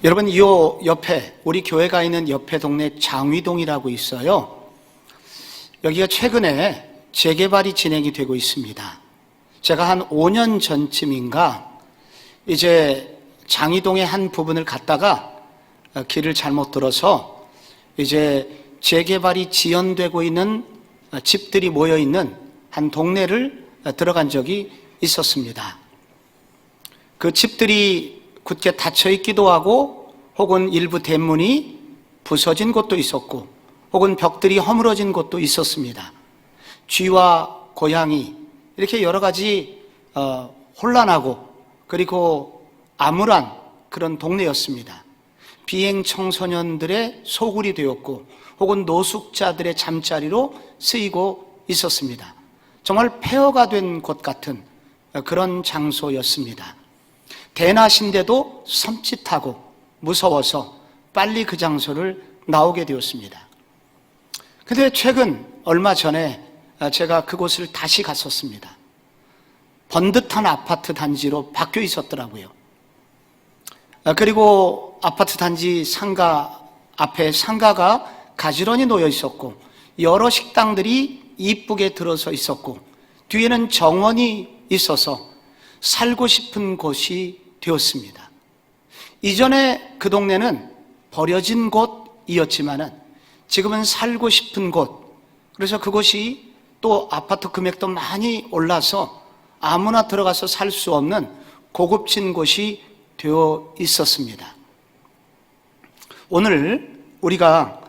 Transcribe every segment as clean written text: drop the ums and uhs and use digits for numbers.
여러분, 이 옆에, 우리 교회가 있는 옆에 동네 장위동이라고 있어요. 여기가 최근에 재개발이 진행이 되고 있습니다. 제가 한 5년 전쯤인가 이제 장위동의 한 부분을 갔다가 길을 잘못 들어서 이제 재개발이 지연되고 있는 집들이 모여 있는 한 동네를 들어간 적이 있었습니다. 그 집들이 굳게 닫혀 있기도 하고 혹은 일부 대문이 부서진 곳도 있었고 혹은 벽들이 허물어진 곳도 있었습니다. 쥐와 고양이 이렇게 여러 가지 혼란하고 그리고 암울한 그런 동네였습니다. 비행 청소년들의 소굴이 되었고 혹은 노숙자들의 잠자리로 쓰이고 있었습니다. 정말 폐허가 된 곳 같은 그런 장소였습니다. 대낮인데도 섬찟하고 무서워서 빨리 그 장소를 나오게 되었습니다. 근데 최근 얼마 전에 제가 그곳을 다시 갔었습니다. 번듯한 아파트 단지로 바뀌어 있었더라고요. 그리고 아파트 단지 상가 앞에 상가가 가지런히 놓여 있었고 여러 식당들이 이쁘게 들어서 있었고 뒤에는 정원이 있어서 살고 싶은 곳이 되었습니다. 이전에 그 동네는 버려진 곳이었지만은 지금은 살고 싶은 곳, 그래서 그곳이 또 아파트 금액도 많이 올라서 아무나 들어가서 살 수 없는 고급진 곳이 되어 있었습니다. 오늘 우리가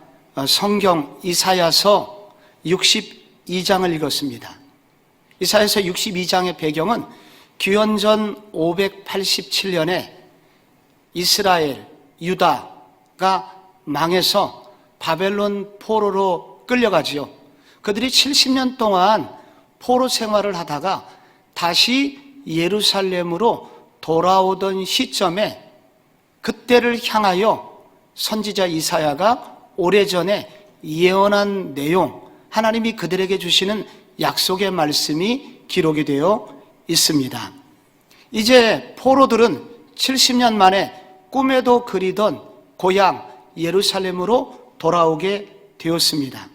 성경 이사야서 62장을 읽었습니다. 이사야서 62장의 배경은 기원전 587년에 이스라엘, 유다가 망해서 바벨론 포로로 끌려가지요. 그들이 70년 동안 포로 생활을 하다가 다시 예루살렘으로 돌아오던 시점에 그때를 향하여 선지자 이사야가 오래전에 예언한 내용, 하나님이 그들에게 주시는 약속의 말씀이 기록이 되어 있습니다. 이제 포로들은 70년 만에 꿈에도 그리던 고향 예루살렘으로 돌아오게 되었습니다.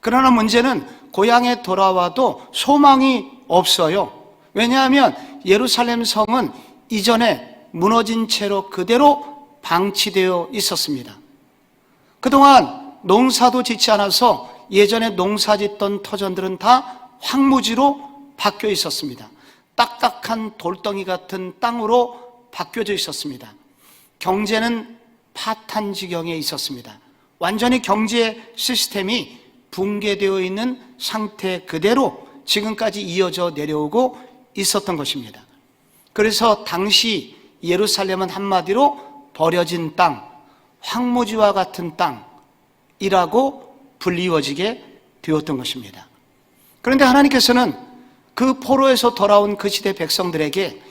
그러나 문제는 고향에 돌아와도 소망이 없어요. 왜냐하면 예루살렘 성은 이전에 무너진 채로 그대로 방치되어 있었습니다. 그동안 농사도 짓지 않아서 예전에 농사 짓던 터전들은 다 황무지로 바뀌어 있었습니다. 딱딱한 돌덩이 같은 땅으로 바뀌어져 있었습니다. 경제는 파탄 지경에 있었습니다. 완전히 경제 시스템이 붕괴되어 있는 상태 그대로 지금까지 이어져 내려오고 있었던 것입니다. 그래서 당시 예루살렘은 한마디로 버려진 땅, 황무지와 같은 땅이라고 불리워지게 되었던 것입니다. 그런데 하나님께서는 그 포로에서 돌아온 그 시대 백성들에게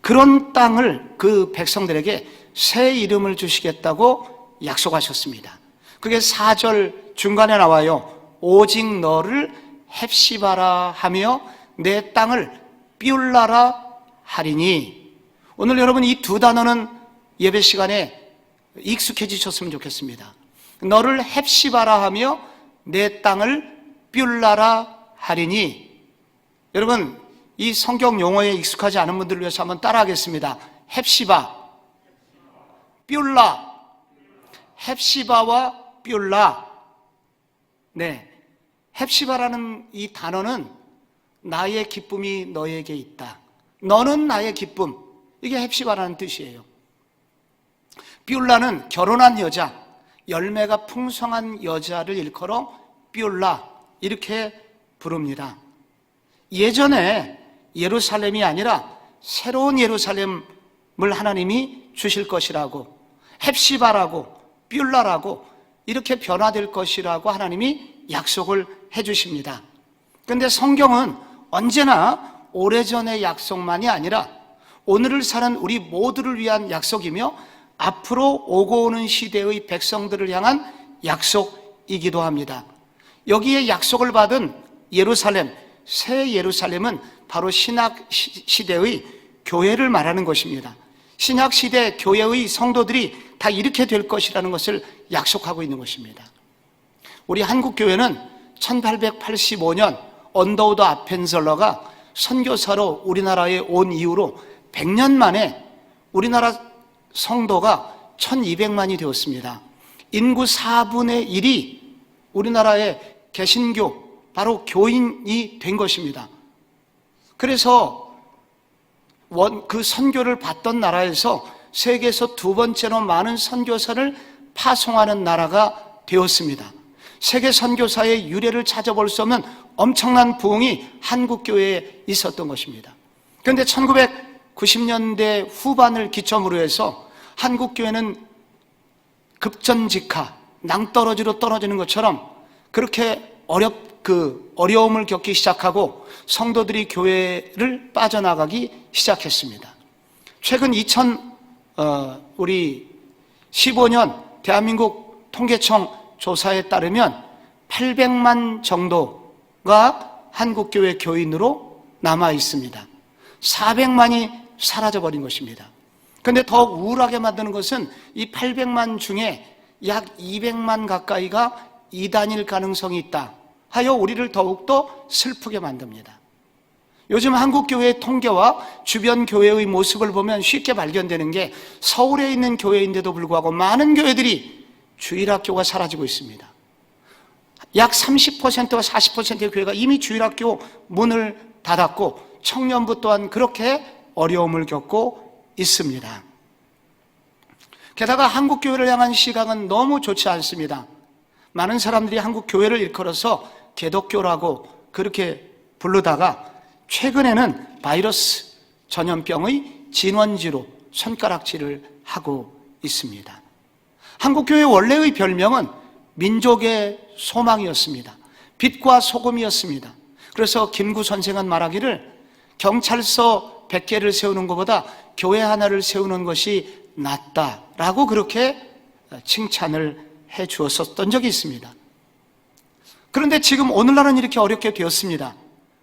그런 땅을 그 백성들에게 새 이름을 주시겠다고 약속하셨습니다. 그게 4절 중간에 나와요. 오직 너를 헵시바라 하며 내 땅을 삐울라라 하리니. 오늘 여러분 이 두 단어는 예배 시간에 익숙해지셨으면 좋겠습니다. 너를 헵시바라 하며 내 땅을 삐울라라 하리니. 여러분 이 성경 용어에 익숙하지 않은 분들을 위해서 한번 따라하겠습니다. 헵시바, 삐울라. 헵시바와 삐울라. 네, 헵시바라는 이 단어는 나의 기쁨이 너에게 있다. 너는 나의 기쁨. 이게 헵시바라는 뜻이에요. 삐울라는 결혼한 여자, 열매가 풍성한 여자를 일컬어 삐울라 이렇게 부릅니다. 예전에 예루살렘이 아니라 새로운 예루살렘을 하나님이 주실 것이라고, 헵시바라고 삐울라라고 이렇게 변화될 것이라고 하나님이 약속을 해주십니다. 그런데 성경은 언제나 오래전의 약속만이 아니라 오늘을 사는 우리 모두를 위한 약속이며 앞으로 오고 오는 시대의 백성들을 향한 약속이기도 합니다. 여기에 약속을 받은 예루살렘, 새 예루살렘은 바로 신약 시대의 교회를 말하는 것입니다. 신약 시대 교회의 성도들이 다 이렇게 될 것이라는 것을 약속하고 있는 것입니다. 우리 한국교회는 1885년 언더우드 아펜셀러가 선교사로 우리나라에 온 이후로 100년 만에 우리나라 성도가 1200만이 되었습니다. 인구 4분의 1이 우리나라의 개신교, 바로 교인이 된 것입니다. 그래서 그 선교를 받던 나라에서 세계에서 두 번째로 많은 선교사를 파송하는 나라가 되었습니다. 세계 선교사의 유래를 찾아볼 수 없는 엄청난 부흥이 한국교회에 있었던 것입니다. 그런데 1990년대 후반을 기점으로 해서 한국교회는 급전직하, 낭떠러지로 떨어지는 것처럼 그렇게 어려움을 겪기 시작하고 성도들이 교회를 빠져나가기 시작했습니다. 최근 2015년 대한민국 통계청 조사에 따르면 800만 정도가 한국교회 교인으로 남아 있습니다. 400만이 사라져버린 것입니다. 그런데 더 우울하게 만드는 것은 이 800만 중에 약 200만 가까이가 이단일 가능성이 있다 하여 우리를 더욱더 슬프게 만듭니다. 요즘 한국교회의 통계와 주변 교회의 모습을 보면 쉽게 발견되는 게 서울에 있는 교회인데도 불구하고 많은 교회들이 주일학교가 사라지고 있습니다. 약 30%와 40%의 교회가 이미 주일학교 문을 닫았고 청년부 또한 그렇게 어려움을 겪고 있습니다. 게다가 한국교회를 향한 시각은 너무 좋지 않습니다. 많은 사람들이 한국교회를 일컬어서 개독교라고 그렇게 부르다가 최근에는 바이러스 전염병의 진원지로 손가락질을 하고 있습니다. 한국교회의 원래의 별명은 민족의 소망이었습니다. 빛과 소금이었습니다. 그래서 김구 선생은 말하기를 경찰서 100개를 세우는 것보다 교회 하나를 세우는 것이 낫다라고 그렇게 칭찬을 해 주었었던 적이 있습니다. 그런데 지금 오늘날은 이렇게 어렵게 되었습니다.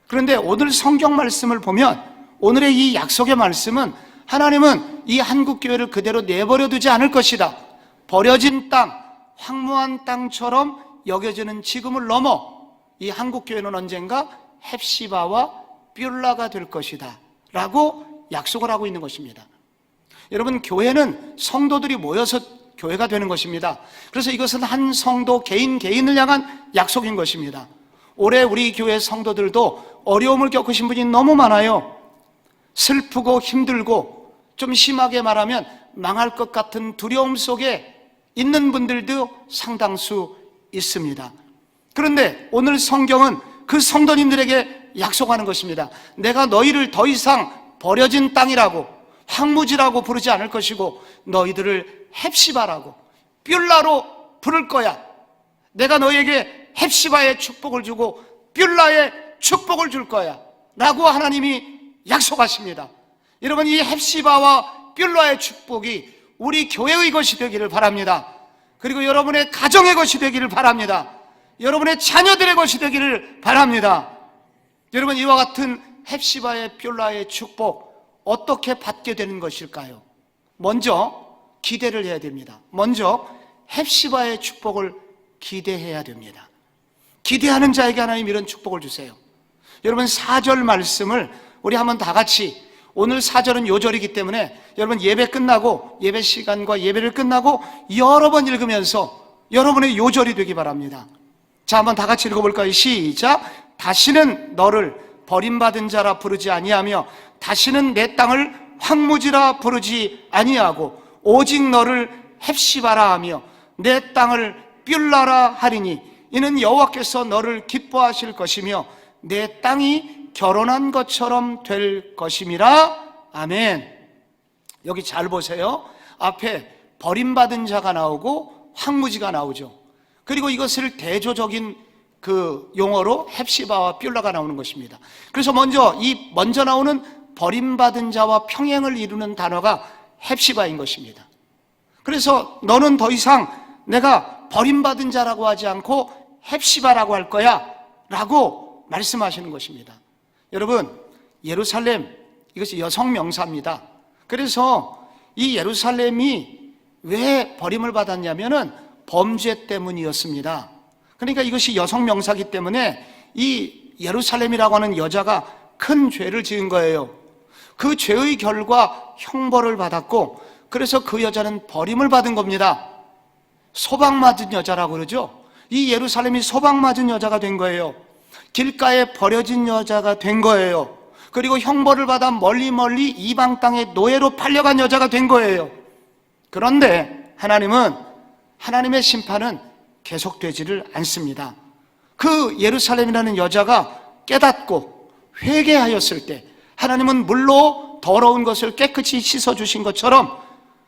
그런데 오늘 성경 말씀을 보면 오늘의 이 약속의 말씀은 하나님은 이 한국교회를 그대로 내버려 두지 않을 것이다. 버려진 땅, 황무한 땅처럼 여겨지는 지금을 넘어 이 한국교회는 언젠가 헵시바와 뷸라가 될 것이다 라고 약속을 하고 있는 것입니다. 여러분, 교회는 성도들이 모여서 교회가 되는 것입니다. 그래서 이것은 한 성도 개인을 향한 약속인 것입니다. 올해 우리 교회 성도들도 어려움을 겪으신 분이 너무 많아요. 슬프고 힘들고 좀 심하게 말하면 망할 것 같은 두려움 속에 있는 분들도 상당수 있습니다. 그런데 오늘 성경은 그 성도님들에게 약속하는 것입니다. 내가 너희를 더 이상 버려진 땅이라고 황무지라고 부르지 않을 것이고 너희들을 헵시바라고 뷸라로 부를 거야. 내가 너희에게 헵시바의 축복을 주고 뷸라의 축복을 줄 거야 라고 하나님이 약속하십니다. 여러분, 이 헵시바와 뷸라의 축복이 우리 교회의 것이 되기를 바랍니다. 그리고 여러분의 가정의 것이 되기를 바랍니다. 여러분의 자녀들의 것이 되기를 바랍니다. 여러분, 이와 같은 헵시바의 뷸라의 축복 어떻게 받게 되는 것일까요? 먼저 기대를 해야 됩니다. 먼저 헵시바의 축복을 기대해야 됩니다. 기대하는 자에게 하나님 이런 축복을 주세요. 여러분, 4절 말씀을 우리 한번 다 같이, 오늘 4절은 요절이기 때문에 여러분 예배 끝나고 예배 시간과 예배를 끝나고 여러 번 읽으면서 여러분의 요절이 되기 바랍니다. 자, 한번 다 같이 읽어볼까요? 시작. 다시는 너를 버림받은 자라 부르지 아니하며 다시는 내 땅을 황무지라 부르지 아니하고 오직 너를 헵시바라 하며 내 땅을 뷸라라 하리니 이는 여호와께서 너를 기뻐하실 것이며 내 땅이 결혼한 것처럼 될 것임이라. 아멘. 여기 잘 보세요. 앞에 버림받은 자가 나오고 황무지가 나오죠. 그리고 이것을 대조적인 그 용어로 헵시바와 뷸라가 나오는 것입니다. 그래서 먼저 나오는 버림받은 자와 평행을 이루는 단어가 헵시바인 것입니다. 그래서 너는 더 이상 내가 버림받은 자라고 하지 않고 헵시바라고 할 거야 라고 말씀하시는 것입니다. 여러분, 예루살렘, 이것이 여성 명사입니다. 그래서 이 예루살렘이 왜 버림을 받았냐면은 범죄 때문이었습니다. 그러니까 이것이 여성 명사기 때문에 이 예루살렘이라고 하는 여자가 큰 죄를 지은 거예요. 그 죄의 결과 형벌을 받았고, 그래서 그 여자는 버림을 받은 겁니다. 소방맞은 여자라고 그러죠. 이 예루살렘이 소방맞은 여자가 된 거예요. 길가에 버려진 여자가 된 거예요. 그리고 형벌을 받아 멀리 이방 땅의 노예로 팔려간 여자가 된 거예요. 그런데 하나님은, 하나님의 심판은 계속되지를 않습니다. 그 예루살렘이라는 여자가 깨닫고 회개하였을 때 하나님은 물로 더러운 것을 깨끗이 씻어주신 것처럼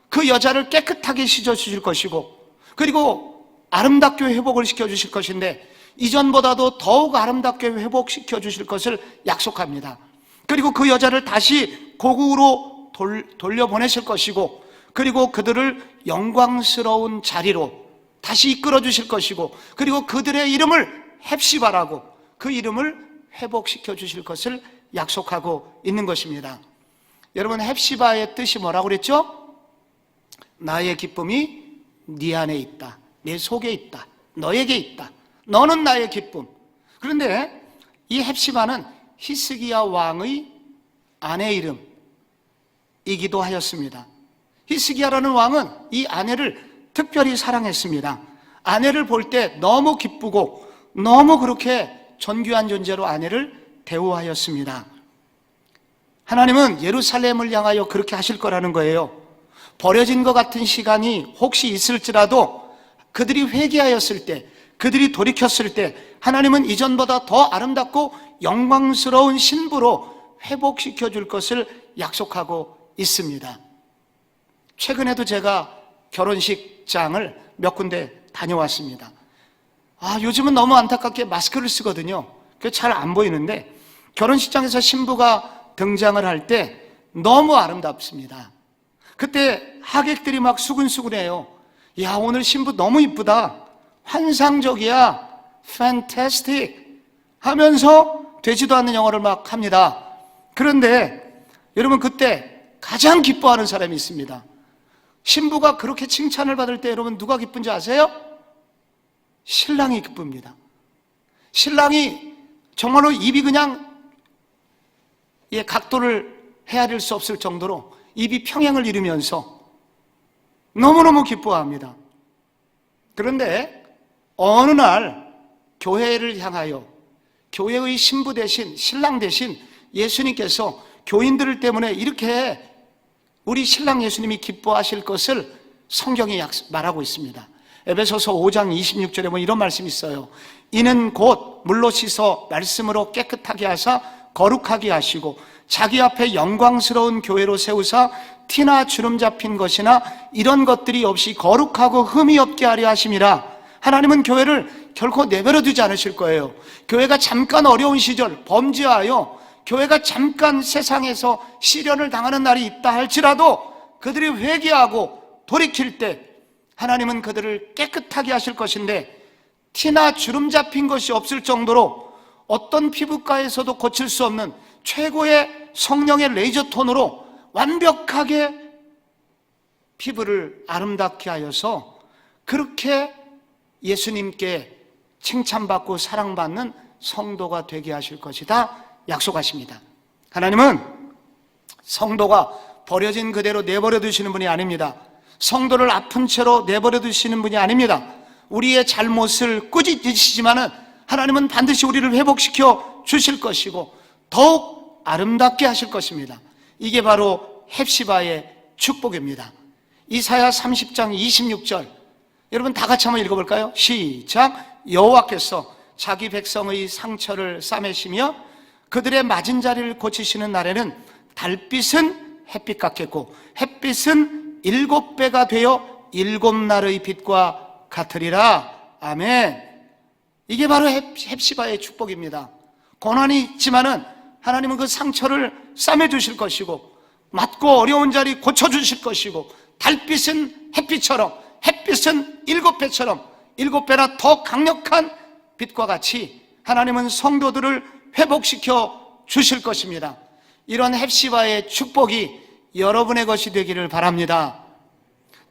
그 여자를 깨끗하게 씻어주실 것이고, 그리고 아름답게 회복을 시켜주실 것인데 이전보다도 더욱 아름답게 회복시켜 주실 것을 약속합니다. 그리고 그 여자를 다시 고국으로 돌려보내실 것이고, 그리고 그들을 영광스러운 자리로 다시 이끌어 주실 것이고, 그리고 그들의 이름을 헵시바라고, 그 이름을 회복시켜 주실 것을 약속하고 있는 것입니다. 여러분, 헵시바의 뜻이 뭐라고 그랬죠? 나의 기쁨이 네 안에 있다, 내 속에 있다, 너에게 있다, 너는 나의 기쁨. 그런데 이 헵시바는 히스기야 왕의 아내 이름이기도 하였습니다. 히스기야라는 왕은 이 아내를 특별히 사랑했습니다. 아내를 볼 때 너무 기쁘고 너무 그렇게 존귀한 존재로 아내를 대우하였습니다. 하나님은 예루살렘을 향하여 그렇게 하실 거라는 거예요. 버려진 것 같은 시간이 혹시 있을지라도 그들이 회개하였을 때, 그들이 돌이켰을 때 하나님은 이전보다 더 아름답고 영광스러운 신부로 회복시켜 줄 것을 약속하고 있습니다. 최근에도 제가 결혼식장을 몇 군데 다녀왔습니다. 요즘은 너무 안타깝게 마스크를 쓰거든요. 그게 잘 안 보이는데 결혼식장에서 신부가 등장을 할 때 너무 아름답습니다. 그때 하객들이 막 수근수근해요. 야, 오늘 신부 너무 이쁘다, 환상적이야, fantastic 하면서 되지도 않는 영어를 막 합니다. 그런데 여러분, 그때 가장 기뻐하는 사람이 있습니다. 신부가 그렇게 칭찬을 받을 때 여러분 누가 기쁜지 아세요? 신랑이 기쁩니다. 신랑이 정말로 입이 그냥 각도를 헤아릴 수 없을 정도로 입이 평행을 이루면서 너무너무 기뻐합니다. 그런데 어느 날 교회를 향하여 교회의 신부 대신, 신랑 대신 예수님께서 교인들을 때문에 이렇게 우리 신랑 예수님이 기뻐하실 것을 성경이 말하고 있습니다. 에베소서 5장 26절에 보면 이런 말씀이 있어요. 이는 곧 물로 씻어 말씀으로 깨끗하게 하사 거룩하게 하시고 자기 앞에 영광스러운 교회로 세우사 티나 주름 잡힌 것이나 이런 것들이 없이 거룩하고 흠이 없게 하려 하심이라. 하나님은 교회를 결코 내버려 두지 않으실 거예요. 교회가 잠깐 어려운 시절 범죄하여 교회가 잠깐 세상에서 시련을 당하는 날이 있다 할지라도 그들이 회개하고 돌이킬 때 하나님은 그들을 깨끗하게 하실 것인데, 티나 주름 잡힌 것이 없을 정도로 어떤 피부과에서도 고칠 수 없는 최고의 성령의 레이저 톤으로 완벽하게 피부를 아름답게 하여서 그렇게 예수님께 칭찬받고 사랑받는 성도가 되게 하실 것이다 약속하십니다. 하나님은 성도가 버려진 그대로 내버려 두시는 분이 아닙니다. 성도를 아픈 채로 내버려 두시는 분이 아닙니다. 우리의 잘못을 꾸짖으시지만은 하나님은 반드시 우리를 회복시켜 주실 것이고 더욱 아름답게 하실 것입니다. 이게 바로 헵시바의 축복입니다. 이사야 30장 26절, 여러분 다 같이 한번 읽어볼까요? 시작. 여호와께서 자기 백성의 상처를 싸매시며 그들의 맞은 자리를 고치시는 날에는 달빛은 햇빛 같겠고 햇빛은 7배가 되어 7날의 빛과 같으리라. 아멘. 이게 바로 헵시바의 축복입니다. 고난이 있지만은 하나님은 그 상처를 싸매주실 것이고 맞고 어려운 자리 고쳐주실 것이고 달빛은 햇빛처럼, 햇빛은 7배처럼 7배나 더 강력한 빛과 같이 하나님은 성도들을 회복시켜 주실 것입니다. 이런 헵시바의 축복이 여러분의 것이 되기를 바랍니다.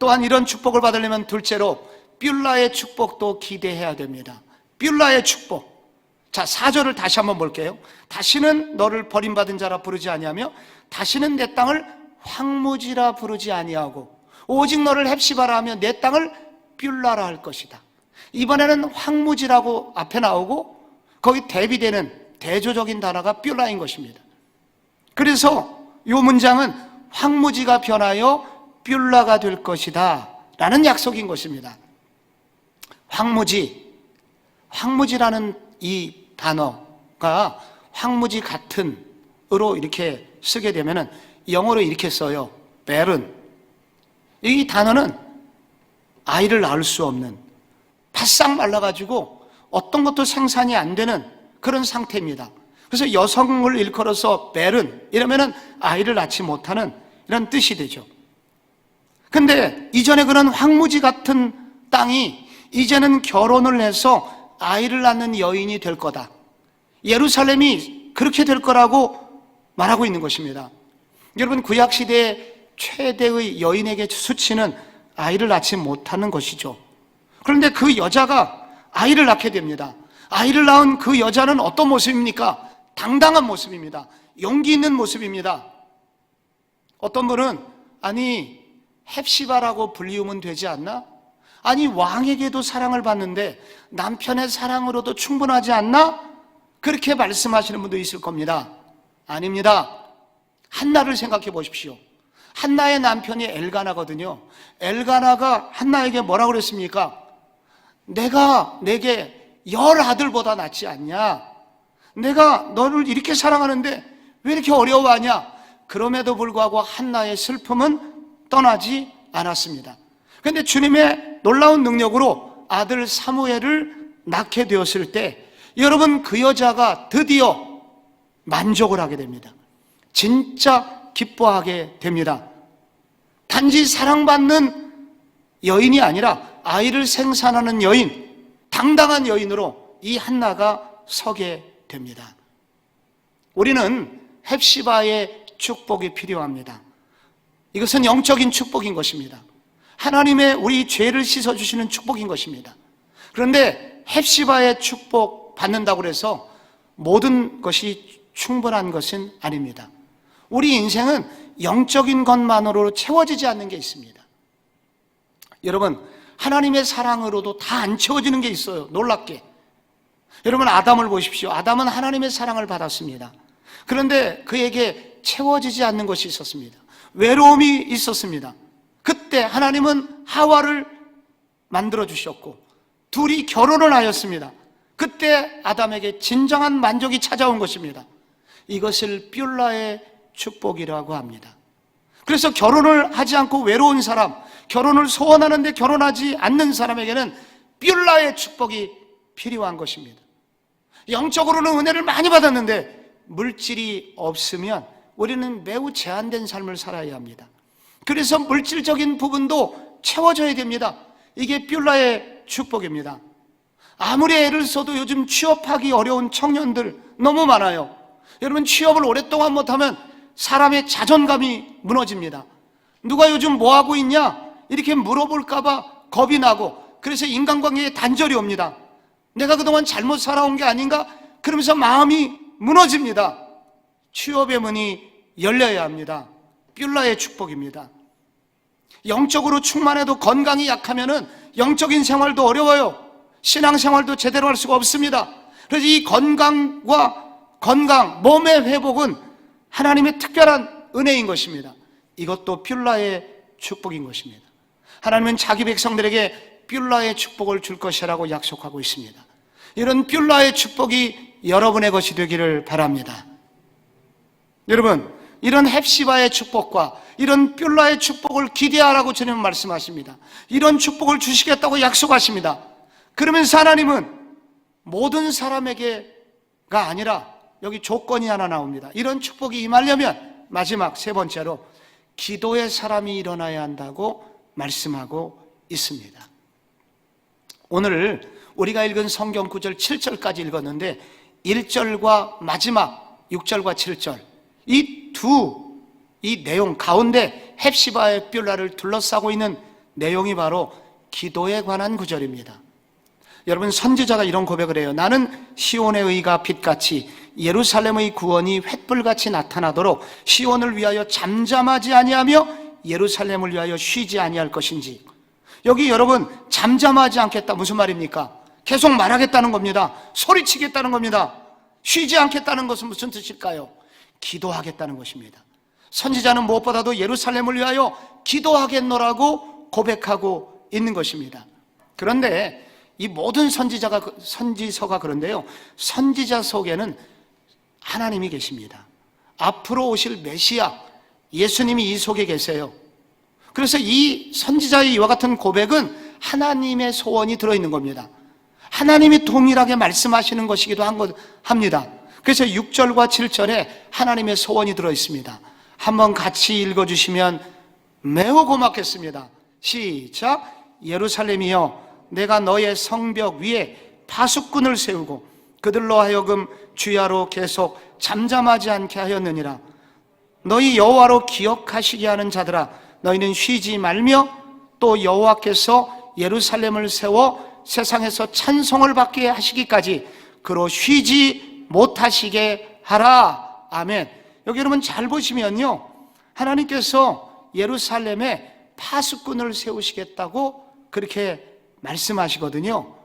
또한 이런 축복을 받으려면 둘째로 뷸라의 축복도 기대해야 됩니다. 뷸라의 축복. 자, 4절을 다시 한번 볼게요. 다시는 너를 버림받은 자라 부르지 아니하며 다시는 내 땅을 황무지라 부르지 아니하고 오직 너를 헵시바라 하며 내 땅을 뷸라라 할 것이다. 이번에는 황무지라고 앞에 나오고 거기 대비되는 대조적인 단어가 뷸라인 것입니다. 그래서 이 문장은 황무지가 변하여 뷸라가 될 것이다 라는 약속인 것입니다. 황무지라는 이 단어가 황무지 같은 으로 이렇게 쓰게 되면은 영어로 이렇게 써요. barren. 이 단어는 아이를 낳을 수 없는, 바싹 말라가지고 어떤 것도 생산이 안 되는 그런 상태입니다. 그래서 여성을 일컬어서 barren 이러면은 아이를 낳지 못하는 이런 뜻이 되죠. 근데 이전에 그런 황무지 같은 땅이 이제는 결혼을 해서 아이를 낳는 여인이 될 거다. 예루살렘이 그렇게 될 거라고 말하고 있는 것입니다. 여러분, 구약시대의 최대의 여인에게 수치는 아이를 낳지 못하는 것이죠. 그런데 그 여자가 아이를 낳게 됩니다. 아이를 낳은 그 여자는 어떤 모습입니까? 당당한 모습입니다. 용기 있는 모습입니다. 어떤 분은 아니 헵시바라고 불리우면 되지 않나? 아니 왕에게도 사랑을 받는데 남편의 사랑으로도 충분하지 않나? 그렇게 말씀하시는 분도 있을 겁니다. 아닙니다. 한나를 생각해 보십시오. 한나의 남편이 엘가나거든요. 엘가나가 한나에게 뭐라고 그랬습니까? 내가 내게 10아들보다 낫지 않냐? 내가 너를 이렇게 사랑하는데 왜 이렇게 어려워하냐? 그럼에도 불구하고 한나의 슬픔은 떠나지 않았습니다. 그런데 주님의 놀라운 능력으로 아들 사무엘을 낳게 되었을 때 여러분, 그 여자가 드디어 만족을 하게 됩니다. 진짜 기뻐하게 됩니다. 단지 사랑받는 여인이 아니라 아이를 생산하는 여인, 당당한 여인으로 이 한나가 서게 됩니다. 우리는 헵시바의 축복이 필요합니다. 이것은 영적인 축복인 것입니다. 하나님의 우리 죄를 씻어주시는 축복인 것입니다. 그런데 헵시바의 축복 받는다고 해서 모든 것이 충분한 것은 아닙니다. 우리 인생은 영적인 것만으로 채워지지 않는 게 있습니다. 여러분, 하나님의 사랑으로도 다 안 채워지는 게 있어요. 놀랍게. 여러분, 아담을 보십시오. 아담은 하나님의 사랑을 받았습니다. 그런데 그에게 채워지지 않는 것이 있었습니다. 외로움이 있었습니다. 그때 하나님은 하와를 만들어 주셨고 둘이 결혼을 하였습니다. 그때 아담에게 진정한 만족이 찾아온 것입니다. 이것을 뷸라의 축복이라고 합니다. 그래서 결혼을 하지 않고 외로운 사람, 결혼을 소원하는데 결혼하지 않는 사람에게는 뷸라의 축복이 필요한 것입니다. 영적으로는 은혜를 많이 받았는데 물질이 없으면 우리는 매우 제한된 삶을 살아야 합니다. 그래서 물질적인 부분도 채워져야 됩니다. 이게 뷸라의 축복입니다. 아무리 애를 써도 요즘 취업하기 어려운 청년들 너무 많아요. 여러분, 취업을 오랫동안 못하면 사람의 자존감이 무너집니다. 누가 요즘 뭐 하고 있냐? 이렇게 물어볼까봐 겁이 나고, 그래서 인간관계에 단절이 옵니다. 내가 그동안 잘못 살아온 게 아닌가? 그러면서 마음이 무너집니다. 취업의 문이 열려야 합니다. 뷸라의 축복입니다. 영적으로 충만해도 건강이 약하면은 영적인 생활도 어려워요. 신앙생활도 제대로 할 수가 없습니다. 그래서 이 건강, 몸의 회복은 하나님의 특별한 은혜인 것입니다. 이것도 뷸라의 축복인 것입니다. 하나님은 자기 백성들에게 뷸라의 축복을 줄 것이라고 약속하고 있습니다. 이런 뷸라의 축복이 여러분의 것이 되기를 바랍니다. 여러분, 이런 헵시바의 축복과 이런 뷸라의 축복을 기대하라고 주님은 말씀하십니다. 이런 축복을 주시겠다고 약속하십니다. 그러면서 하나님은 모든 사람에게가 아니라 여기 조건이 하나 나옵니다. 이런 축복이 임하려면 마지막 세 번째로 기도의 사람이 일어나야 한다고 말씀하고 있습니다. 오늘 우리가 읽은 성경 구절 7절까지 읽었는데 1절과 마지막 6절과 7절 이 내용 가운데 헵시바의 뷸라를 둘러싸고 있는 내용이 바로 기도에 관한 구절입니다. 여러분, 선지자가 이런 고백을 해요. 나는 시온의 의가 빛같이 예루살렘의 구원이 횃불같이 나타나도록 시온을 위하여 잠잠하지 아니하며 예루살렘을 위하여 쉬지 아니할 것인지. 여기 여러분, 잠잠하지 않겠다 무슨 말입니까? 계속 말하겠다는 겁니다. 소리치겠다는 겁니다. 쉬지 않겠다는 것은 무슨 뜻일까요? 기도하겠다는 것입니다. 선지자는 무엇보다도 예루살렘을 위하여 기도하겠노라고 고백하고 있는 것입니다. 그런데 이 모든 선지서가 그런데요, 선지자 속에는 하나님이 계십니다. 앞으로 오실 메시아 예수님이 이 속에 계세요. 그래서 이 선지자의 이와 같은 고백은 하나님의 소원이 들어있는 겁니다. 하나님이 동일하게 말씀하시는 것이기도 합니다. 그래서 6절과 7절에 하나님의 소원이 들어있습니다. 한번 같이 읽어주시면 매우 고맙겠습니다. 시작. 예루살렘이여, 내가 너의 성벽 위에 파수꾼을 세우고 그들로 하여금 주야로 계속 잠잠하지 않게 하였느니라. 너희 여호와로 기억하시게 하는 자들아, 너희는 쉬지 말며 또 여호와께서 예루살렘을 세워 세상에서 찬송을 받게 하시기까지 그로 쉬지 못하시게 하라. 아멘. 여기 여러분 잘 보시면요, 하나님께서 예루살렘에 파수꾼을 세우시겠다고 그렇게 말씀하시거든요.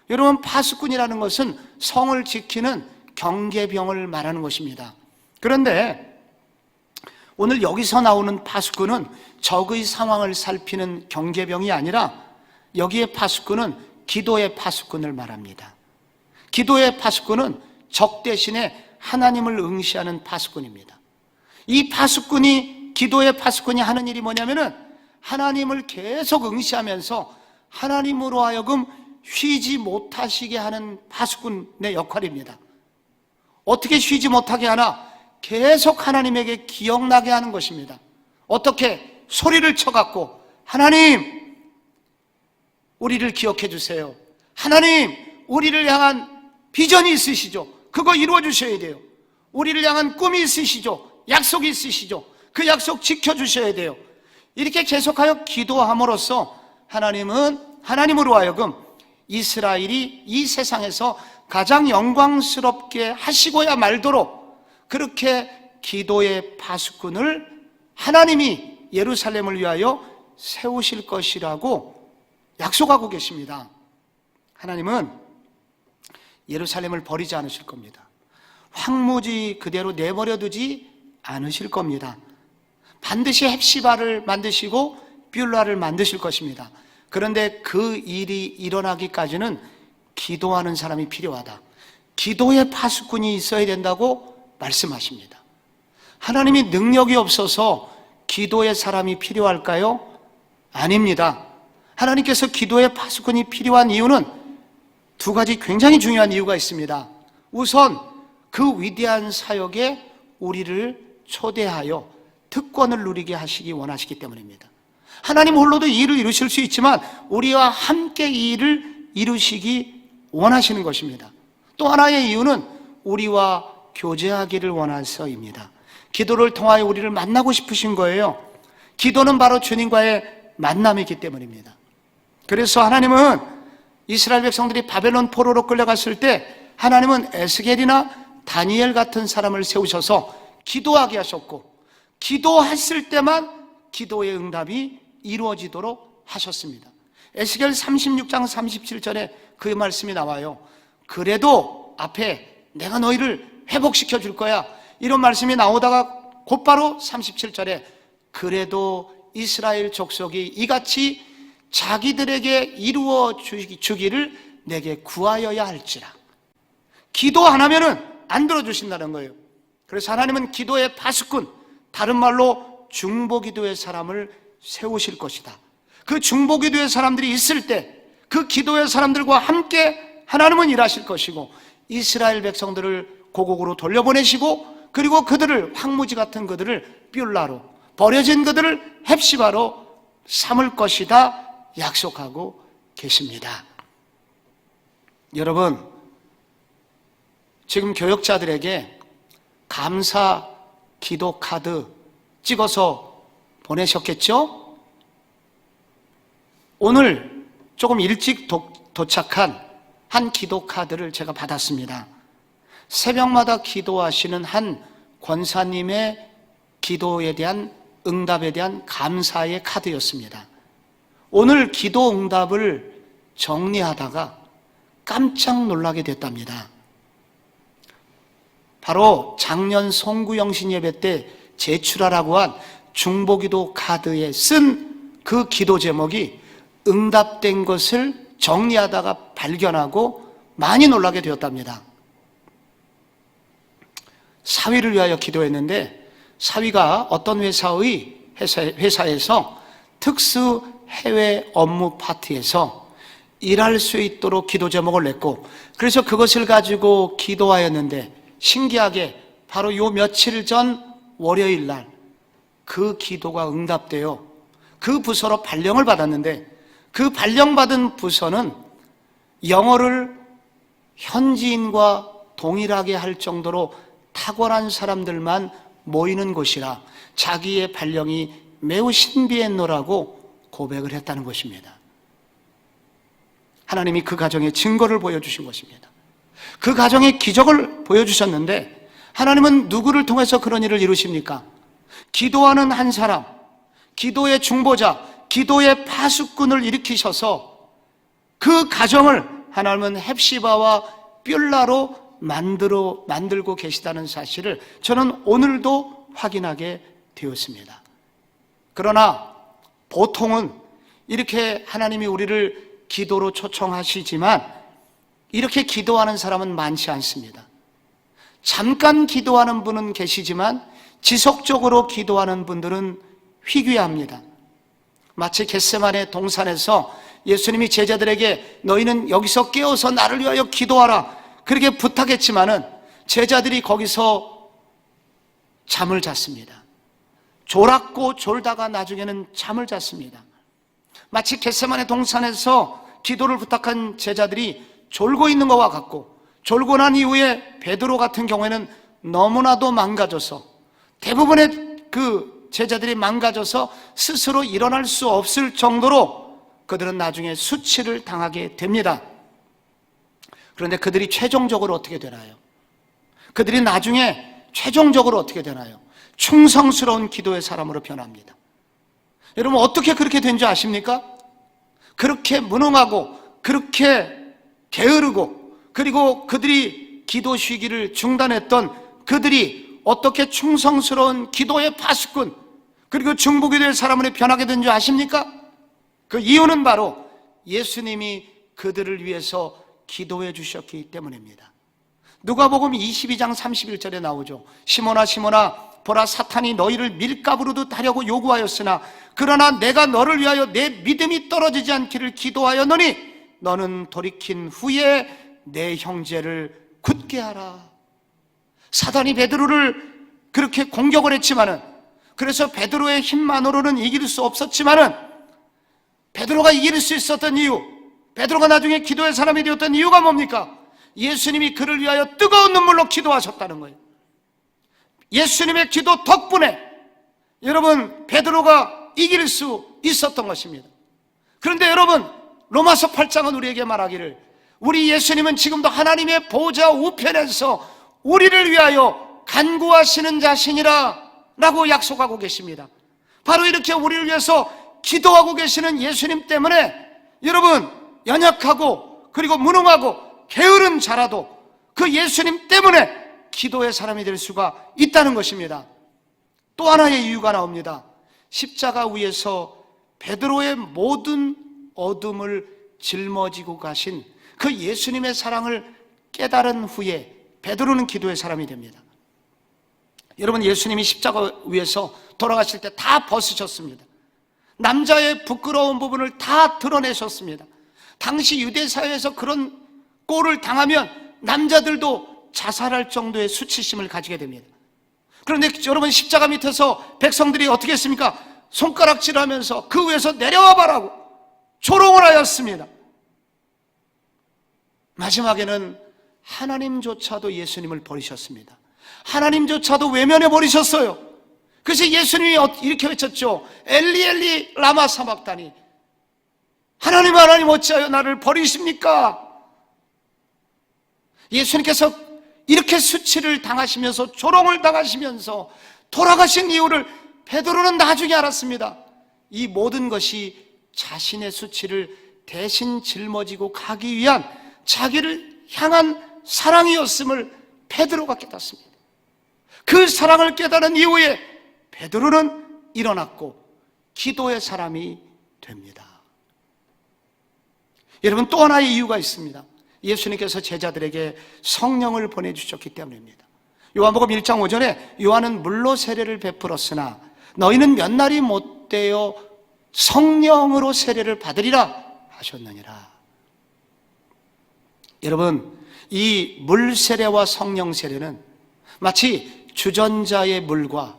여러분, 파수꾼이라는 것은 성을 지키는 경계병을 말하는 것입니다. 그런데 오늘 여기서 나오는 파수꾼은 적의 상황을 살피는 경계병이 아니라 여기에 파수꾼은 기도의 파수꾼을 말합니다. 기도의 파수꾼은 적 대신에 하나님을 응시하는 파수꾼입니다. 이 파수꾼이, 기도의 파수꾼이 하는 일이 뭐냐면은 하나님을 계속 응시하면서 하나님으로 하여금 쉬지 못하시게 하는 파수꾼의 역할입니다. 어떻게 쉬지 못하게 하나? 계속 하나님에게 기억나게 하는 것입니다. 어떻게? 소리를 쳐갖고, 하나님, 우리를 기억해 주세요. 하나님, 우리를 향한 비전이 있으시죠? 그거 이루어 주셔야 돼요. 우리를 향한 꿈이 있으시죠? 약속이 있으시죠? 그 약속 지켜주셔야 돼요. 이렇게 계속하여 기도함으로써 하나님은, 하나님으로 하여금 이스라엘이 이 세상에서 가장 영광스럽게 하시고야 말도록 그렇게 기도의 파수꾼을 하나님이 예루살렘을 위하여 세우실 것이라고 약속하고 계십니다. 하나님은 예루살렘을 버리지 않으실 겁니다. 황무지 그대로 내버려 두지 않으실 겁니다. 반드시 헵시바를 만드시고 뷸라를 만드실 것입니다. 그런데 그 일이 일어나기까지는 기도하는 사람이 필요하다. 기도의 파수꾼이 있어야 된다고 말씀하십니다. 하나님이 능력이 없어서 기도의 사람이 필요할까요? 아닙니다. 하나님께서 기도의 파수꾼이 필요한 이유는 두 가지 굉장히 중요한 이유가 있습니다. 우선 그 위대한 사역에 우리를 초대하여 특권을 누리게 하시기 원하시기 때문입니다. 하나님 홀로도 이 일을 이루실 수 있지만 우리와 함께 이 일을 이루시기 원하시는 것입니다. 또 하나의 이유는 우리와 교제하기를 원해서입니다. 기도를 통하여 우리를 만나고 싶으신 거예요. 기도는 바로 주님과의 만남이기 때문입니다. 그래서 하나님은 이스라엘 백성들이 바벨론 포로로 끌려갔을 때 하나님은 에스겔이나 다니엘 같은 사람을 세우셔서 기도하게 하셨고, 기도했을 때만 기도의 응답이 이루어지도록 하셨습니다. 에스겔 36장 37절에 그 말씀이 나와요. 그래도 앞에 내가 너희를 회복시켜 줄 거야, 이런 말씀이 나오다가 곧바로 37절에 그래도 이스라엘 족속이 이같이 자기들에게 이루어 주기를 내게 구하여야 할지라. 기도 안 하면은 안 들어주신다는 거예요. 그래서 하나님은 기도의 파수꾼, 다른 말로 중보기도의 사람을 세우실 것이다. 그 중보기도의 사람들이 있을 때 그 기도의 사람들과 함께 하나님은 일하실 것이고, 이스라엘 백성들을 고국으로 돌려보내시고, 그리고 그들을, 황무지 같은 그들을 뷸라로, 버려진 그들을 헵시바로 삼을 것이다 약속하고 계십니다. 여러분, 지금 교역자들에게 감사 기도 카드 찍어서 보내셨겠죠? 오늘 조금 일찍 도착한 한 기도 카드를 제가 받았습니다. 새벽마다 기도하시는 한 권사님의 기도에 대한 응답에 대한 감사의 카드였습니다. 오늘 기도 응답을 정리하다가 깜짝 놀라게 됐답니다. 바로 작년 송구영신 예배 때 제출하라고 한 중보기도 카드에 쓴 그 기도 제목이 응답된 것을 정리하다가 발견하고 많이 놀라게 되었답니다. 사위를 위하여 기도했는데 사위가 어떤 회사에서 특수 해외 업무 파트에서 일할 수 있도록 기도 제목을 냈고, 그래서 그것을 가지고 기도하였는데 신기하게 바로 요 며칠 전 월요일 날 그 기도가 응답되어 그 부서로 발령을 받았는데, 그 발령받은 부서는 영어를 현지인과 동일하게 할 정도로 탁월한 사람들만 모이는 곳이라 자기의 발령이 매우 신비했노라고 고백을 했다는 것입니다. 하나님이 그 가정의 증거를 보여주신 것입니다. 그 가정의 기적을 보여주셨는데, 하나님은 누구를 통해서 그런 일을 이루십니까? 기도하는 한 사람, 기도의 중보자, 기도의 파수꾼을 일으키셔서 그 가정을 하나님은 헵시바와 뷸라로 만들고 계시다는 사실을 저는 오늘도 확인하게 되었습니다. 그러나 보통은 이렇게 하나님이 우리를 기도로 초청하시지만 이렇게 기도하는 사람은 많지 않습니다. 잠깐 기도하는 분은 계시지만 지속적으로 기도하는 분들은 희귀합니다. 마치 겟세마네 동산에서 예수님이 제자들에게 너희는 여기서 깨어서 나를 위하여 기도하라 그렇게 부탁했지만은 제자들이 거기서 잠을 잤습니다. 졸았고 졸다가 나중에는 잠을 잤습니다. 마치 겟세마네 동산에서 기도를 부탁한 제자들이 졸고 있는 것과 같고, 졸고 난 이후에 베드로 같은 경우에는 너무나도 망가져서, 대부분의 그 제자들이 망가져서 스스로 일어날 수 없을 정도로 그들은 나중에 수치를 당하게 됩니다. 그런데 그들이 최종적으로 어떻게 되나요? 그들이 나중에 최종적으로 어떻게 되나요? 충성스러운 기도의 사람으로 변합니다. 여러분, 어떻게 그렇게 된 줄 아십니까? 그렇게 무능하고 그렇게 게으르고, 그리고 그들이 기도 쉬기를 중단했던 그들이 어떻게 충성스러운 기도의 파수꾼, 그리고 중보기도의 사람으로 변하게 된 줄 아십니까? 그 이유는 바로 예수님이 그들을 위해서 기도해 주셨기 때문입니다. 누가복음 22장 31절에 나오죠. 시몬아 시몬아 보라, 사탄이 너희를 밀가부르듯 하려고 요구하였으나 그러나 내가 너를 위하여 내 믿음이 떨어지지 않기를 기도하였노니 너는 돌이킨 후에 내 형제를 굳게 하라. 사단이 베드로를 그렇게 공격을 했지만은, 그래서 베드로의 힘만으로는 이길 수 없었지만은, 베드로가 이길 수 있었던 이유, 베드로가 나중에 기도의 사람이 되었던 이유가 뭡니까? 예수님이 그를 위하여 뜨거운 눈물로 기도하셨다는 거예요. 예수님의 기도 덕분에 여러분 베드로가 이길 수 있었던 것입니다. 그런데 여러분, 로마서 8장은 우리에게 말하기를 우리 예수님은 지금도 하나님의 보좌 우편에서 우리를 위하여 간구하시는 자신이라 라고 약속하고 계십니다. 바로 이렇게 우리를 위해서 기도하고 계시는 예수님 때문에 여러분, 연약하고 그리고 무능하고 게으른 자라도 그 예수님 때문에 기도의 사람이 될 수가 있다는 것입니다. 또 하나의 이유가 나옵니다. 십자가 위에서 베드로의 모든 어둠을 짊어지고 가신 그 예수님의 사랑을 깨달은 후에 베드로는 기도의 사람이 됩니다. 여러분, 예수님이 십자가 위에서 돌아가실 때 다 벗으셨습니다. 남자의 부끄러운 부분을 다 드러내셨습니다. 당시 유대 사회에서 그런 꼴을 당하면 남자들도 자살할 정도의 수치심을 가지게 됩니다. 그런데 여러분, 십자가 밑에서 백성들이 어떻게 했습니까? 손가락질하면서 그 위에서 내려와 봐라고 조롱을 하였습니다. 마지막에는 하나님조차도 예수님을 버리셨습니다. 하나님조차도 외면해 버리셨어요. 그래서 예수님이 이렇게 외쳤죠. 엘리 엘리 라마 사박다니, 하나님 어찌하여 나를 버리십니까? 예수님께서 이렇게 수치를 당하시면서 조롱을 당하시면서 돌아가신 이유를 베드로는 나중에 알았습니다. 이 모든 것이 자신의 수치를 대신 짊어지고 가기 위한 자기를 향한 사랑이었음을 베드로가 깨닫습니다. 그 사랑을 깨달은 이후에 베드로는 일어났고 기도의 사람이 됩니다. 여러분, 또 하나의 이유가 있습니다. 예수님께서 제자들에게 성령을 보내주셨기 때문입니다. 요한복음 1장 5절에 요한은 물로 세례를 베풀었으나 너희는 몇 날이 못되어 성령으로 세례를 받으리라 하셨느니라. 여러분, 이 물 세례와 성령 세례는 마치 주전자의 물과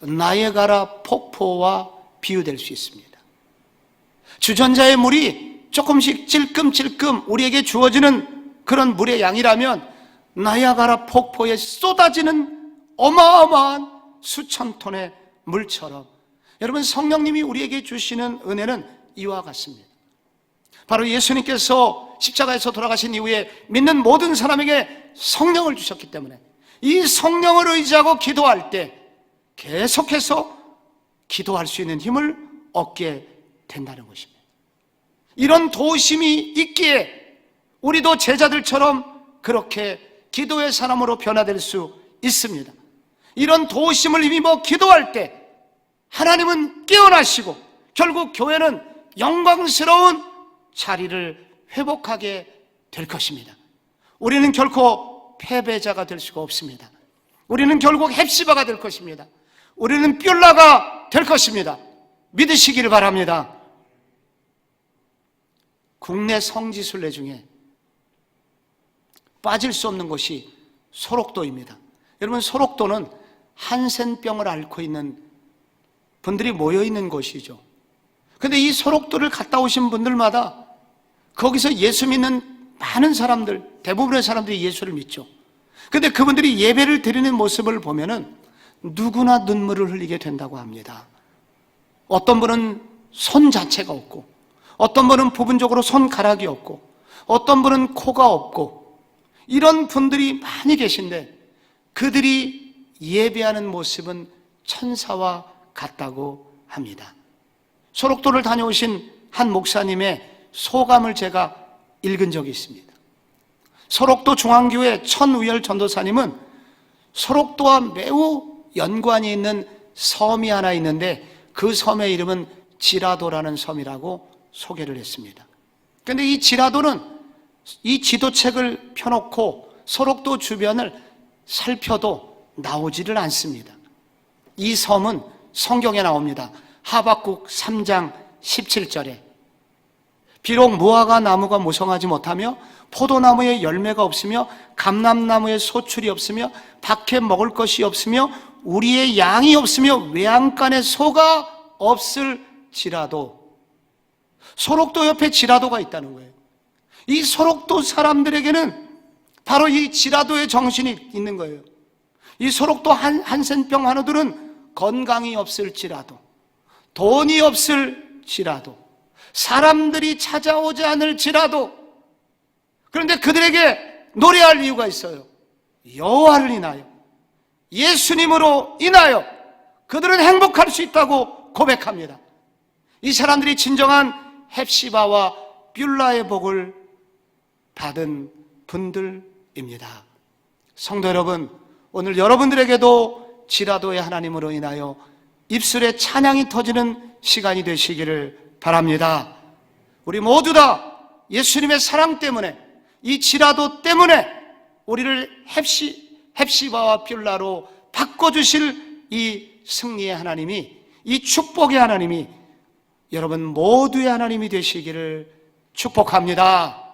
나이아가라 폭포와 비유될 수 있습니다. 주전자의 물이 조금씩 찔끔찔끔 우리에게 주어지는 그런 물의 양이라면 나이아가라 폭포에 쏟아지는 어마어마한 수천 톤의 물처럼 여러분, 성령님이 우리에게 주시는 은혜는 이와 같습니다. 바로 예수님께서 십자가에서 돌아가신 이후에 믿는 모든 사람에게 성령을 주셨기 때문에 이 성령을 의지하고 기도할 때 계속해서 기도할 수 있는 힘을 얻게 된다는 것입니다. 이런 도심이 있기에 우리도 제자들처럼 그렇게 기도의 사람으로 변화될 수 있습니다. 이런 도심을 힘입어 기도할 때 하나님은 깨어나시고 결국 교회는 영광스러운 자리를 회복하게 될 것입니다. 우리는 결코 패배자가 될 수가 없습니다. 우리는 결국 헵시바가 될 것입니다. 우리는 뷸라가 될 것입니다. 믿으시기를 바랍니다. 국내 성지순례 중에 빠질 수 없는 것이 소록도입니다. 여러분, 소록도는 한센병을 앓고 있는 분들이 모여있는 곳이죠. 그런데 이 소록도를 갔다 오신 분들마다 거기서 예수 믿는 많은 사람들, 대부분의 사람들이 예수를 믿죠. 그런데 그분들이 예배를 드리는 모습을 보면은 누구나 눈물을 흘리게 된다고 합니다. 어떤 분은 손 자체가 없고, 어떤 분은 부분적으로 손가락이 없고, 어떤 분은 코가 없고, 이런 분들이 많이 계신데 그들이 예배하는 모습은 천사와 같다고 합니다. 소록도를 다녀오신 한 목사님의 소감을 제가 읽은 적이 있습니다. 소록도 중앙교회 천우열 전도사님은 소록도와 매우 연관이 있는 섬이 하나 있는데 그 섬의 이름은 지라도라는 섬이라고 소개를 했습니다. 그런데 이 지라도는 이 지도책을 펴놓고 소록도 주변을 살펴도 나오지를 않습니다. 이 섬은 성경에 나옵니다. 하박국 3장 17절에 비록 무화과 나무가 무성하지 못하며 포도나무에 열매가 없으며 감람나무에 소출이 없으며 밭에 먹을 것이 없으며 우리의 양이 없으며 외양간에 소가 없을지라도, 소록도 옆에 지라도가 있다는 거예요. 이 소록도 사람들에게는 바로 이 지라도의 정신이 있는 거예요. 이 소록도 한센병 환우들은 건강이 없을지라도, 돈이 없을지라도, 사람들이 찾아오지 않을지라도, 그런데 그들에게 노래할 이유가 있어요. 여호와를 인하여, 예수님으로 인하여 그들은 행복할 수 있다고 고백합니다. 이 사람들이 진정한 헵시바와 뷸라의 복을 받은 분들입니다. 성도 여러분, 오늘 여러분들에게도 지라도의 하나님으로 인하여 입술에 찬양이 터지는 시간이 되시기를 바랍니다. 우리 모두 다 예수님의 사랑 때문에, 이 지라도 때문에 우리를 헵시바와 뷸라로 바꿔주실 이 승리의 하나님이, 이 축복의 하나님이 여러분 모두의 하나님이 되시기를 축복합니다.